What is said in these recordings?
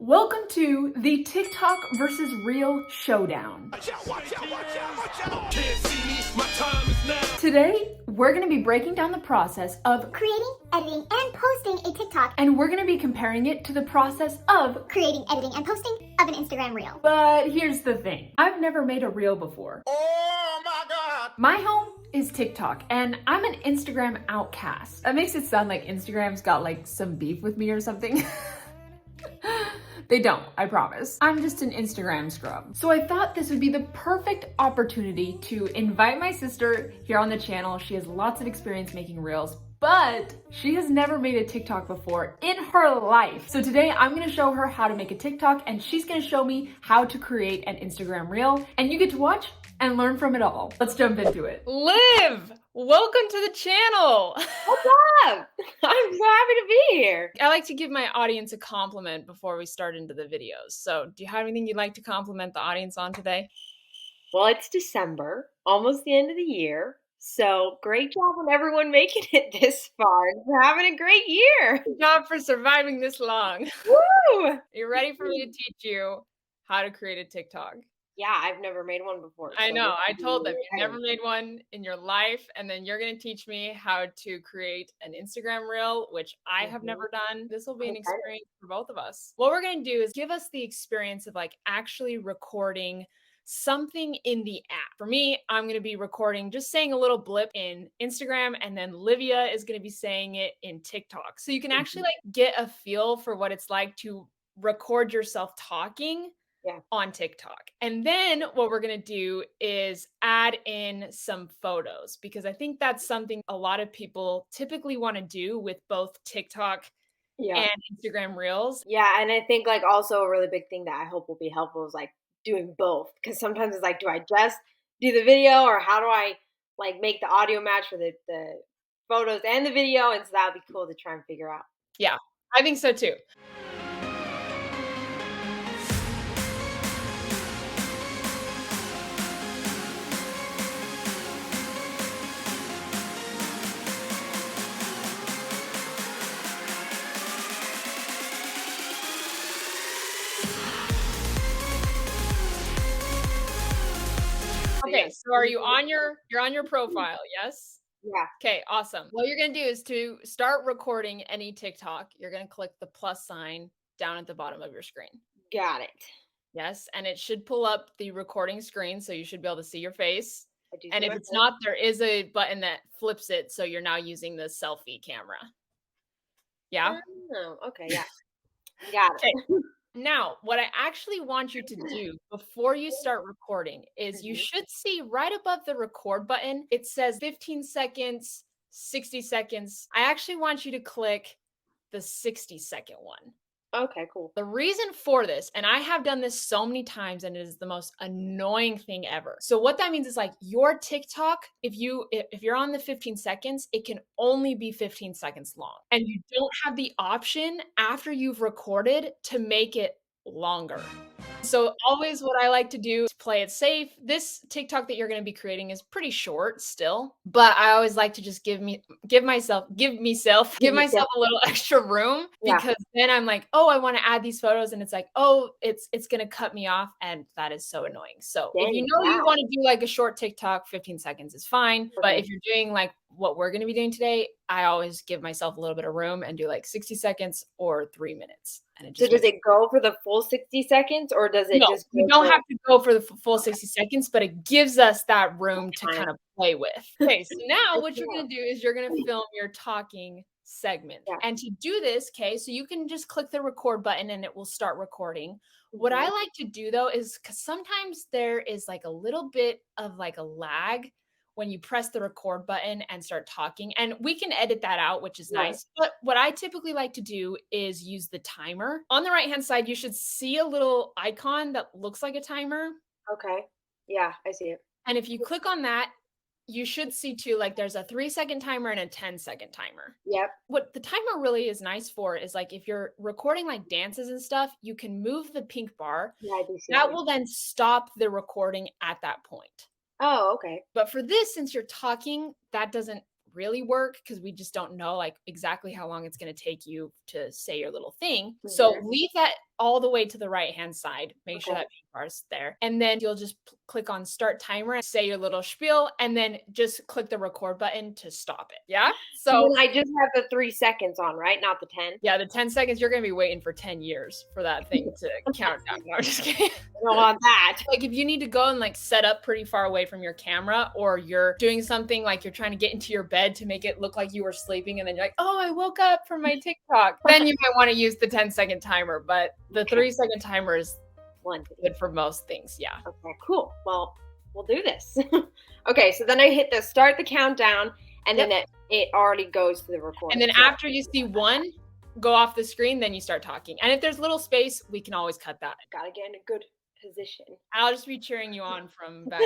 Welcome to the TikTok versus Reel showdown. Today, we're going to be breaking down the process of creating, editing, and posting a TikTok, and we're going to be comparing it to the process of creating, editing, and posting of an Instagram Reel. But here's the thing. I've never made a Reel before. Oh my God! My home is TikTok, and I'm an Instagram outcast. That makes it sound like Instagram's got like some beef with me or something. They don't, I promise. I'm just an Instagram scrub. So I thought this would be the perfect opportunity to invite my sister here on the channel. She has lots of experience making Reels, but she has never made a TikTok before in her life. So today I'm gonna show her how to make a TikTok, and she's gonna show me how to create an Instagram Reel, and you get to watch and learn from it all. Let's jump into it. Liv, welcome to the channel. What's up? I'm so happy to be here. I like to give my audience a compliment before we start into the videos. So do you have anything you'd like to compliment the audience on today? Well, it's December, almost the end of the year. So great job on everyone making it this far. We're having a great year. Good job for surviving this long. Woo! You ready for me to teach you how to create a TikTok? Yeah, I've never made one before. I so know. this I is told them really you've never made one in your life, and then you're going to teach me how to create an Instagram Reel, which I have never done. This will be an Okay. experience for both of us. What we're going to do is give us the experience of like actually recording something in the app. For me, I'm going to be recording, just saying a little blip in Instagram, and then Lyvia is going to be saying it in TikTok. So you can actually like get a feel for what it's like to record yourself talking on TikTok. And then what we're going to do is add in some photos, because I think that's something a lot of people typically want to do with both TikTok and Instagram Reels. Yeah, and I think like also a really big thing that I hope will be helpful is like doing both, because sometimes it's like, do I just do the video, or how do I like make the audio match for the photos and the video? And so that would be cool to try and figure out. Yeah, I think so too. Okay, so are you on you're on your profile, yes? Yeah. Okay, awesome. What you're gonna do is to start recording any TikTok, you're gonna click the plus sign down at the bottom of your screen. Got it. Yes, and it should pull up the recording screen, so you should be able to see your face. I do And see if my it's face. not, there is a button that flips it, so you're now using the selfie camera. Yeah? Oh, okay, yeah. Got it. Okay. Now, what I actually want you to do before you start recording is you should see right above the record button, it says 15 seconds, 60 seconds. I actually want you to click the 60-second one. Okay, cool. The reason for this, and I have done this so many times, and it is the most annoying thing ever. So what that means is like your TikTok, if you're on the 15 seconds, it can only be 15 seconds long. And you don't have the option after you've recorded to make it longer. So always what I like to do is play it safe. This TikTok that you're going to be creating is pretty short still, but I always like to just give myself a little extra room, because then I'm like, oh, I want to add these photos, and it's like, oh, it's going to cut me off, and that is so annoying. So if you know you want to do like a short TikTok, 15 seconds is fine, but if you're doing like what we're going to be doing today, I always give myself a little bit of room and do like 60 seconds or 3 minutes. And So does it go for the full 60 seconds, or does it just go you don't have to go for the full 60 seconds, but it gives us that room to kind of play with. Okay, so now what you're going to do is you're going to film your talking segment. And to do this, okay, so you can just click the record button and it will start recording. What I like to do though is, because sometimes there is like a little bit of like a lag when you press the record button and start talking, and we can edit that out, which is nice. But what I typically like to do is use the timer. On the right-hand side, you should see a little icon that looks like a timer. Okay. Yeah, I see it. And if you click on that, you should see too, like there's a 3-second timer and a 10-second timer. Yep. What the timer really is nice for is like if you're recording like dances and stuff, you can move the pink bar. Yeah, I do see that. Will then stop the recording at that point. Oh, okay. But for this, since you're talking, that doesn't really work because we just don't know like exactly how long it's going to take you to say your little thing. So leave that all the way to the right hand side. Make sure that pink bar is there. And then you'll just click on start timer and say your little spiel and then just click the record button to stop it. Yeah. So I just have the 3 seconds on, right? Not the 10. yeah, the 10 seconds, you're going to be waiting for 10 years for that thing to count down. No, I'm just kidding. I don't want that. Like if you need to go and like set up pretty far away from your camera or you're doing something like you're trying to get into your bed to make it look like you were sleeping and then you're like, oh, I woke up from my TikTok. Then you might want to use the 10-second timer, but the 3-second timer is good for most things. Yeah. Okay, cool. Well, we'll do this. Okay, so then I hit the start the countdown and then it already goes to the recording. And then after you see one go off the screen, then you start talking. And if there's little space, we can always cut that. Gotta get in a good position. I'll just be cheering you on from back.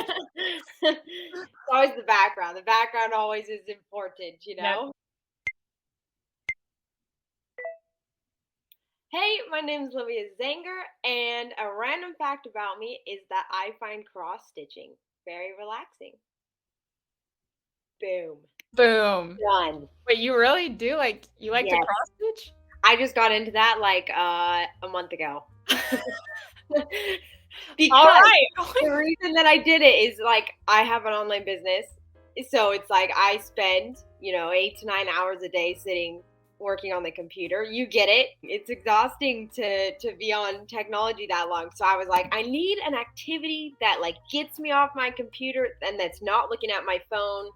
It's always the background. The background always is important, you know? Hey, my name is Lyvia Zanger, and a random fact about me is that I find cross stitching very relaxing. Boom. Boom. Done. Wait, you really do like to cross stitch? I just got into that like a month ago. Because all right. The reason that I did it is like I have an online business. So it's like I spend, 8 to 9 hours a day sitting working on the computer. You get it. It's exhausting to be on technology that long. So I was like, I need an activity that like gets me off my computer and that's not looking at my phone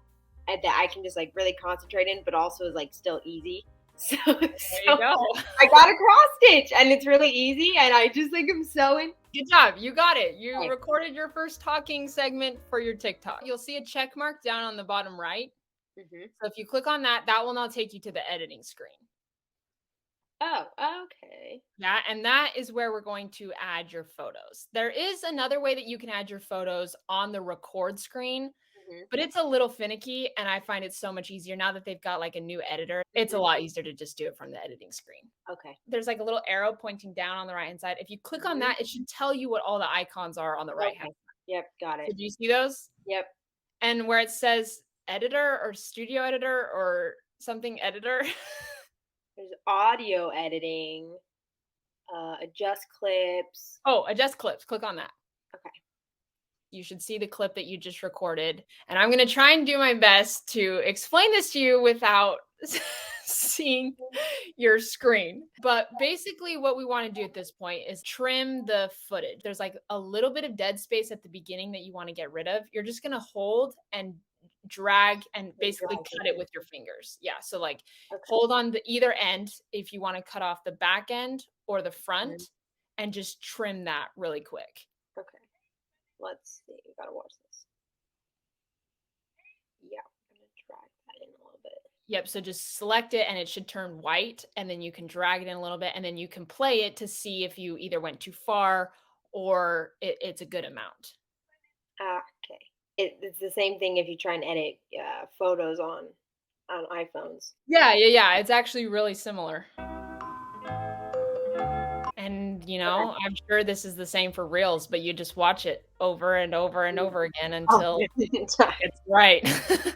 and that I can just like really concentrate in, but also is like still easy. So there you go. I got a cross stitch and it's really easy and I just think I'm so in. Good job. You got it. You recorded your first talking segment for your TikTok. You'll see a check mark down on the bottom right. So if you click on that, that will now take you to the editing screen. Oh, okay. Yeah, and that is where we're going to add your photos. There is another way that you can add your photos on the record screen, but it's a little finicky, and I find it so much easier now that they've got like a new editor. It's a lot easier to just do it from the editing screen. Okay. There's like a little arrow pointing down on the right-hand side. If you click on that, it should tell you what all the icons are on the right-hand side. Yep, got it. Did you see those? Yep. And where it says editor or studio editor or something editor. There's audio editing, adjust clips. Oh, adjust clips. Click on that. Okay. You should see the clip that you just recorded. And I'm going to try and do my best to explain this to you without seeing your screen. But basically what we want to do at this point is trim the footage. There's like a little bit of dead space at the beginning that you want to get rid of. You're just going to hold and drag and basically cut it with your fingers. Yeah. So like hold on the either end if you want to cut off the back end or the front and just trim that really quick. Okay. Let's see. We gotta watch this. Yeah, I'm gonna drag that in a little bit. Yep. So just select it and it should turn white and then you can drag it in a little bit and then you can play it to see if you either went too far or it's a good amount. Okay. It's the same thing if you try and edit photos on iPhones. Yeah. It's actually really similar. And, I'm sure this is the same for Reels, but you just watch it over and over and over again until it's right.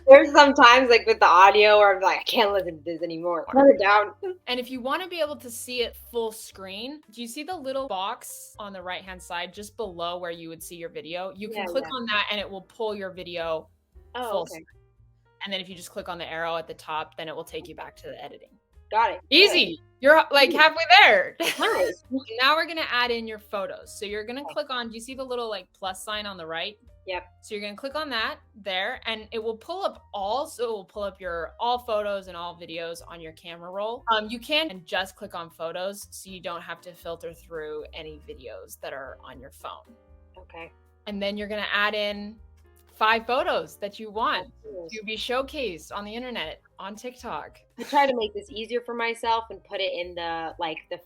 There's sometimes like with the audio where I'm like, I can't listen to this anymore. Turn it down. And if you want to be able to see it full screen, do you see the little box on the right-hand side just below where you would see your video? You can click on that and it will pull your video full screen. And then if you just click on the arrow at the top, then it will take you back to the editing. Got it. Easy. You're like halfway there. Nice. Now we're going to add in your photos. So you're going to click on, do you see the little like plus sign on the right? Yep. So you're going to click on that there and it will pull up all. So it will pull up your all photos and all videos on your camera roll. You can just click on photos so you don't have to filter through any videos that are on your phone. Okay. And then you're going to add in 5 photos that you want to be showcased on the internet, on TikTok. I try to make this easier for myself and put it in the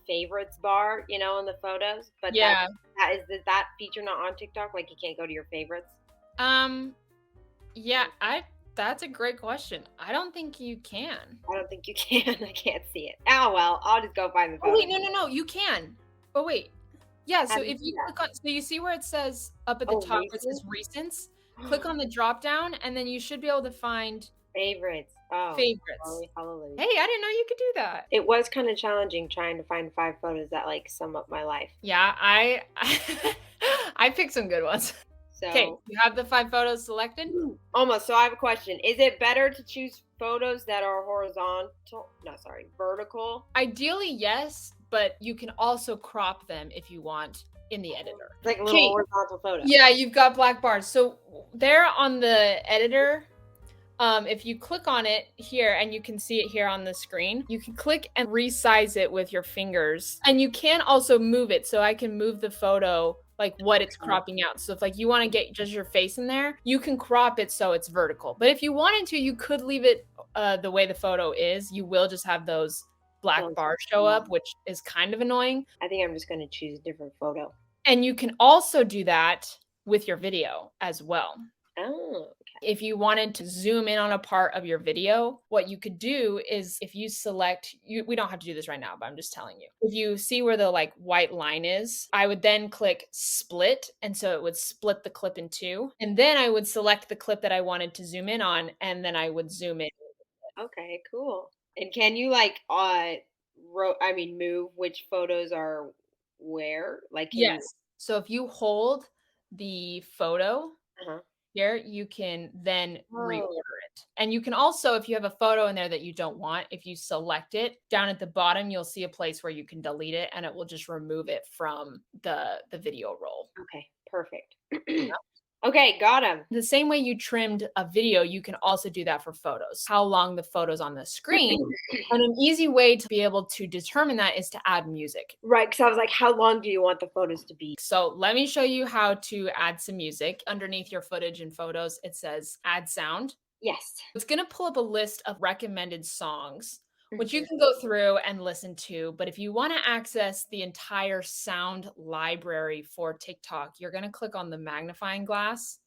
favorites bar, in the photos. But is that feature not on TikTok? Like you can't go to your favorites? That's a great question. I don't think you can. I don't think you can. I can't see it. Oh well, I'll just go find the photo. Oh wait, no, you can. Oh wait. Yeah, so if you click on, so you see where it says up at the top, where it says recents? Click on the drop down and then you should be able to find Favorites. Oh, Favorites. hallelujah. Hey, I didn't know you could do that. It was kind of challenging trying to find 5 photos that, like, sum up my life. Yeah, I I picked some good ones. Okay, So you have the 5 photos selected? almost. So I have a question. Is it better to choose photos that are horizontal? No, sorry, vertical? Ideally, yes, but you can also crop them if you want in the editor. Like a little Okay. horizontal photo. Yeah, you've got black bars. So there on the editor, if you click on it here, and you can see it here on the screen, you can click and resize it with your fingers. And you can also move it. So I can move the photo like what it's cropping out. So if like you want to get just your face in there, you can crop it so it's vertical. But if you wanted to, you could leave it the way the photo is. You will just have those black bars show up, which is kind of annoying. I think I'm just going to choose a different photo. And you can also do that with your video as well. Oh, okay. If you wanted to zoom in on a part of your video, what you could do is if you select, we don't have to do this right now, but I'm just telling you. If you see where the like white line is, I would then click split. And so it would split the clip in 2. And then I would select the clip that I wanted to zoom in on, and then I would zoom in. Okay, cool. And can you like move which photos are where? Like can Yes. So if you hold the photo Uh-huh. here, you can then reorder Oh. it. And you can also, if you have a photo in there that you don't want, if you select it, down at the bottom, you'll see a place where you can delete it, and it will just remove it from the video roll. Okay, perfect. Okay, got him. The same way you trimmed a video, you can also do that for photos. How long the photo's on the screen. And an easy way to be able to determine that is to add music. Right, because I was like, how long do you want the photos to be? So let me show you how to add some music. Underneath your footage and photos, it says add sound. Yes. It's going to pull up a list of recommended songs, which you Mhm. can go through and listen to. But if you want to access the entire sound library for TikTok, you're going to click on the magnifying glass,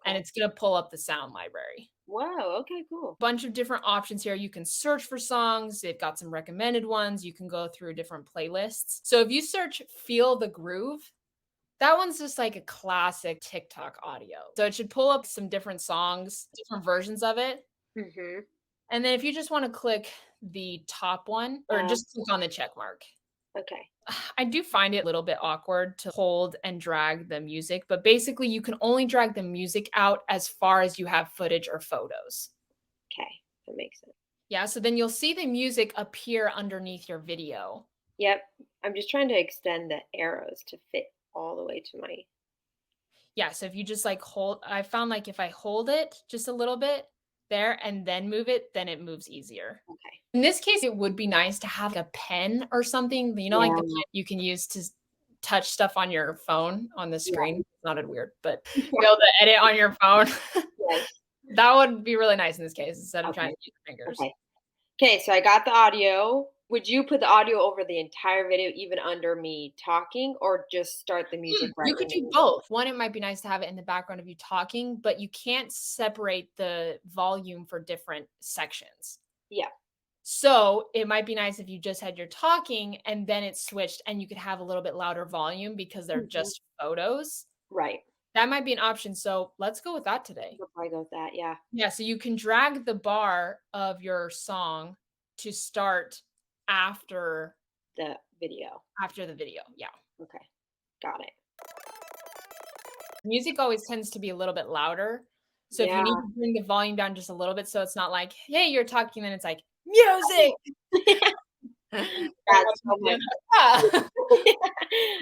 and Okay. it's going to pull up the sound library. Whoa, okay, cool. Bunch of different options here. You can search for songs. They've got some recommended ones. You can go through different playlists. So if you search Feel the Groove, that one's just like a classic TikTok audio. So it should pull up some different songs, different versions of it. Mhm. And then if you just want to click the top one, or just click on the check mark. Okay. I do find it a little bit awkward to hold and drag the music, but basically you can only drag the music out as far as you have footage or photos. Okay. That makes sense. Yeah, so then you'll see the music appear underneath your video. Yep. I'm just trying to extend the arrows to fit all the way to my Yeah, so if you just like I found like if I hold it just a little bit there and then move it, then it moves easier. Okay. In this case, it would be nice to have like a pen or something, like the pen you can use to touch stuff on your phone on the screen. It's not weird, but be able to edit on your phone. Yes. That would be really nice in this case instead of Okay. trying to use your fingers. Okay. Okay, so I got the audio. Would you put the audio over the entire video, even under me talking, or just start the music right You could when do both. One, it might be nice to have it in the background of you talking, but you can't separate the volume for different sections. Yeah. So it might be nice if you just had your talking and then it switched and you could have a little bit louder volume because they're just photos. Right. That might be an option. So let's go with that today. I'll probably go with that. Yeah. Yeah. So you can drag the bar of your song to start after The video. the video. Yeah. Okay. Got it. Music always tends to be a little bit louder. So if you Yeah. need to bring the volume down just a little bit so it's not like, hey, you're talking, then it's like music. That's so much. Yeah.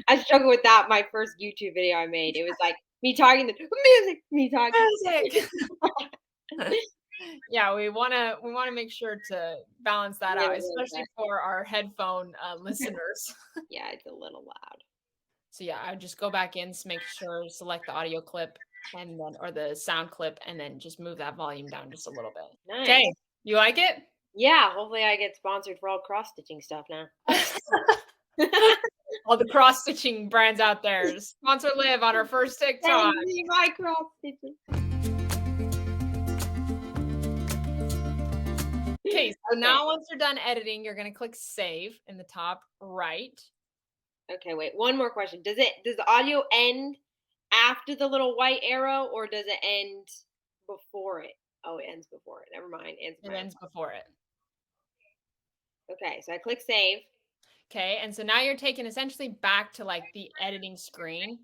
I struggled with that my first YouTube video I made. It was like me talking the music, me talking. Music. Yeah, we wanna make sure to balance that out, Really, especially for our headphone listeners. Yeah, it's a little loud. So yeah, I would just go back in, make sure, select the audio clip and then or the sound clip, and then just move that volume down just a little bit. Nice. Okay, you like it? Yeah, hopefully I get sponsored for all cross stitching stuff now. All the cross stitching brands out there, sponsor Liv on her first TikTok. Send me my cross stitching. Okay, so now once you're done editing, you're gonna click save in the top right. Okay, wait. One more question. Does the audio end after the little white arrow, or does it end before it? Oh, it ends before it. Never mind. Ends It my ends before it. Okay, so I click save. Okay, and so now you're taken essentially back to like the editing screen.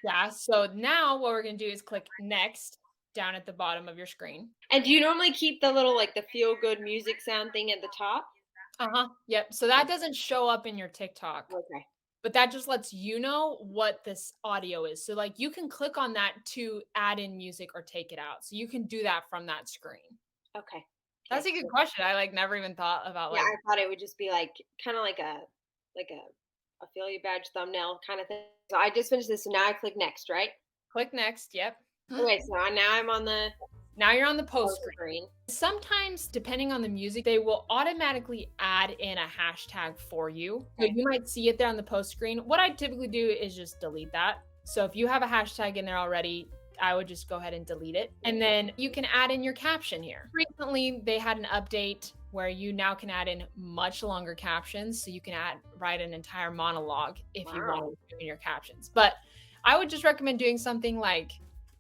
Yeah, so now what we're gonna do is click next down at the bottom of your screen. And do you normally keep the little like the feel good music sound thing at the top? Uh-huh. Yep. So that doesn't show up in your TikTok, Okay. but that just lets you know what this audio is. So like you can click on that to add in music or take it out. So you can do that from that screen. Okay. That's Okay. a good Cool. question. I like never even thought about Yeah, like I thought it would just be like kind of like a affiliate badge thumbnail kind of thing. So I just finished this, so now I click next, right? click next. Yep. Okay, so now I'm on the Now you're on the post post screen. screen. Sometimes, depending on the music, they will automatically add in a hashtag for you. So Okay. you might see it there on the post screen. What I typically do is just delete that. So if you have a hashtag in there already, I would just go ahead and delete it. And then you can add in your caption here. Recently, they had an update where you now can add in much longer captions. So you can write an entire monologue if you Wow. want to in your captions. But I would just recommend doing something like,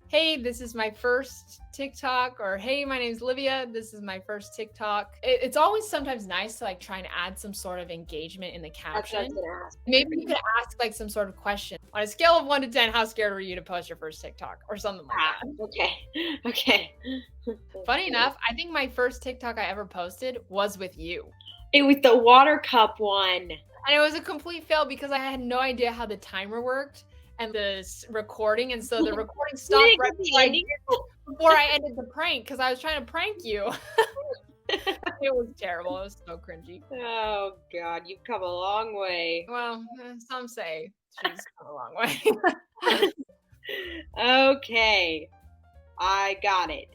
hey, this is my first TikTok, or hey, my name's Lyvia, this is my first TikTok. It's always sometimes nice to like try and add some sort of engagement in the That's what I caption. was gonna ask. Maybe you could ask like some sort of question. On a scale of 1 to 10, how scared were you to post your first TikTok or something like Ah, that? okay. Okay. Funny enough, I think my first TikTok I ever posted was with you. It was the water cup one. And it was a complete fail because I had no idea how the timer worked and the recording. And so the recording stopped didn't right get the ending? before I ended the prank because I was trying to prank you. It was terrible. It was so cringy. Oh God, you've come a long way. Well, some say she's come a long way. Okay, I got it.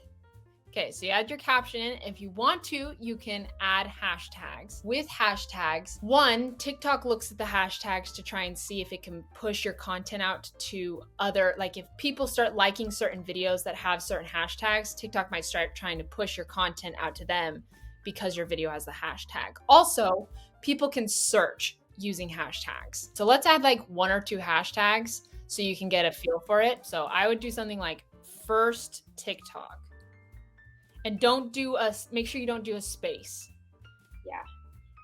Okay, so you add your caption in. If you want to, you can add hashtags. With hashtags, one, TikTok looks at the hashtags to try and see if it can push your content out to other, like if people start liking certain videos that have certain hashtags, TikTok might start trying to push your content out to them because your video has the hashtag. Also, people can search using hashtags. So let's add like 1 or 2 hashtags so you can get a feel for it. So I would do something like first TikTok. And make sure you don't do a space. Yeah,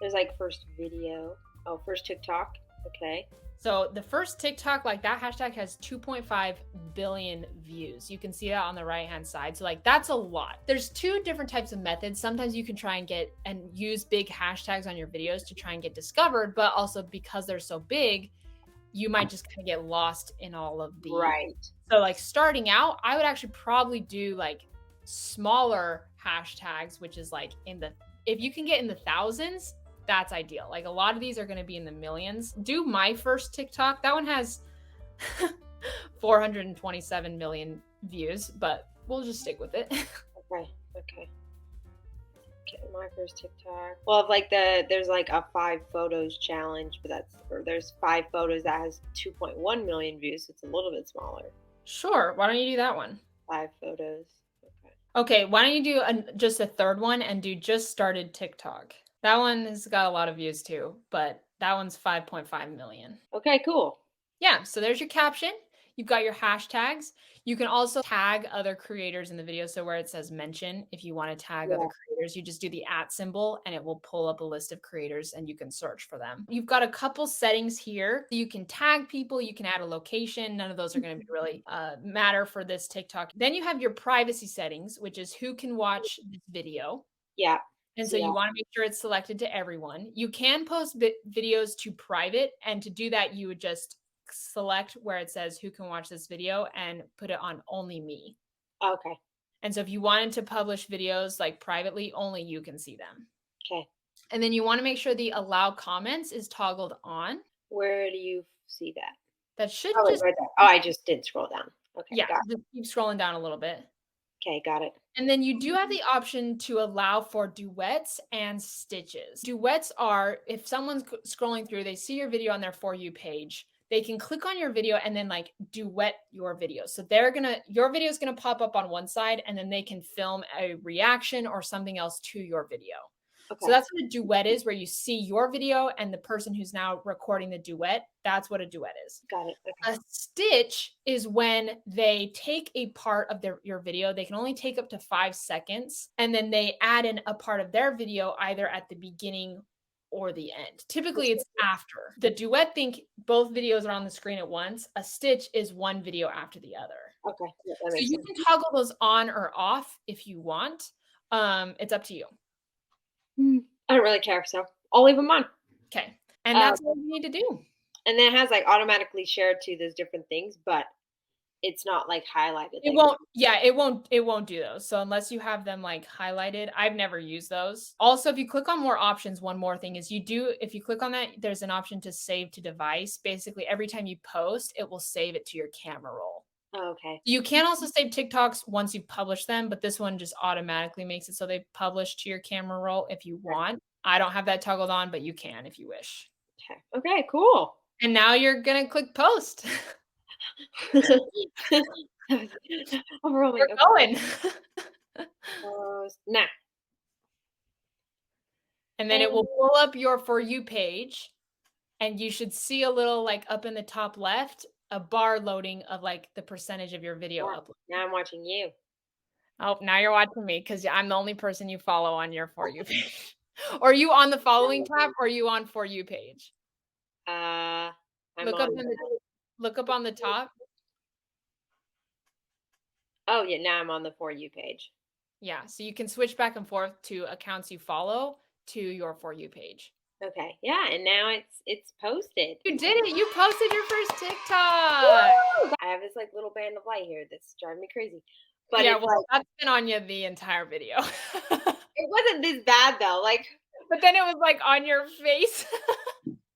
there's like first video. Oh, first TikTok. Okay. So the first TikTok, like that hashtag has 2.5 billion views. You can see that on the right-hand side. So like that's a lot. There's 2 different types of methods. Sometimes you can try and get and use big hashtags on your videos to try and get discovered, but also because they're so big, you might just kind of get lost in all of the. Right. So like starting out, I would actually probably do like smaller hashtags, which is like if you can get in the thousands, that's ideal. Like a lot of these are going to be in the millions. Do my first TikTok. That one has 427 million views, but we'll just stick with it. Okay. Okay. Okay, my first TikTok. Well, like there's like a 5 photos challenge, but there's 5 photos that has 2.1 million views. So it's a little bit smaller. Sure. Why don't you do that one? 5 photos. Okay. Why don't you do just a third one and do just started TikTok? That one has got a lot of views too, but that one's 5.5 million. Okay, cool. Yeah, so there's your caption. You've got your hashtags. You can also tag other creators in the video. So where it says mention, if you want to tag other creators, you just do the @ symbol and it will pull up a list of creators and you can search for them. You've got a couple settings here. You can tag people. You can add a location. None of those are going to really matter for this TikTok. Then you have your privacy settings, which is who can watch this video. Yeah. And so you want to make sure it's selected to everyone. You can post videos to private. And to do that, you would just select where it says who can watch this video and put it on only me. Okay. And so if you wanted to publish videos like privately, only you can see them. Okay. And then you want to make sure the allow comments is toggled on. Where do you see that? That should just right there. Oh, I just did scroll down. Okay. Yeah, just keep scrolling down a little bit. Okay, got it. And then you do have the option to allow for duets and stitches. Duets are if someone's scrolling through, they see your video on their For You page, they can click on your video and then like duet your video. So your video is gonna pop up on one side and then they can film a reaction or something else to your video. So that's what a duet is, where you see your video and the person who's now recording the duet. That's what a duet is. Got it. Okay. A stitch is when they take a part of your video. They can only take up to 5 seconds, and then they add in a part of their video either at the beginning or the end. Typically, it's after. The duet think both videos are on the screen at once. A stitch is one video after the other. Okay. Yeah, So you can toggle those on or off if you want. It's up to you. I don't really care, so I'll leave them on. Okay. And that's all you need to do. And then it has like automatically shared to those different things, but it's not like highlighted. It won't, yeah, it won't do those. So unless you have them like highlighted, I've never used those. Also, if you click on more options, one more thing is if you click on that, there's an option to save to device. Basically, every time you post, it will save it to your camera roll. Oh, okay. You can also save TikToks once you publish them, but this one just automatically makes it so they publish to your camera roll if you want. I don't have that toggled on, but you can if you wish. Okay, cool. And now you're going to click post. I'm rolling. We're going. Nah. And then it will pull up your For You page, and you should see a little like up in the top left, a bar loading of like the percentage of your video upload. Now I'm watching you. Oh, now you're watching me because I'm the only person you follow on your For You page. Are you on the following tab, or are you on For You page? Look up on the top. Oh yeah, now I'm on the For You page. Yeah, so you can switch back and forth to accounts you follow to your For You page. Okay, yeah, and now it's posted. You did it! You posted your first TikTok. Woo! I have this like little band of light here that's driving me crazy. But yeah, well, that's been on you the entire video. It wasn't this bad though. Like, but then it was like on your face.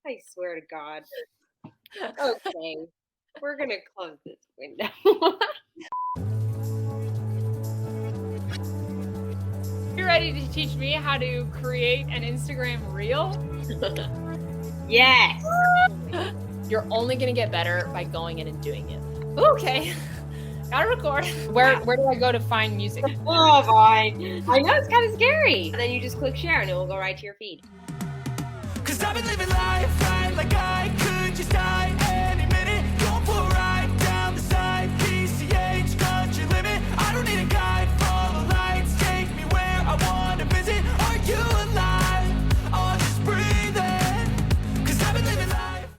I swear to God. Okay, we're gonna close this window. You ready to teach me how to create an Instagram reel? Yes. You're only gonna get better by going in and doing it. Okay. Gotta record. Where do I go to find music? Oh boy. I know, it's kind of scary. And then you just click share and it will go right to your feed. 'Cause I've been living life right like I could.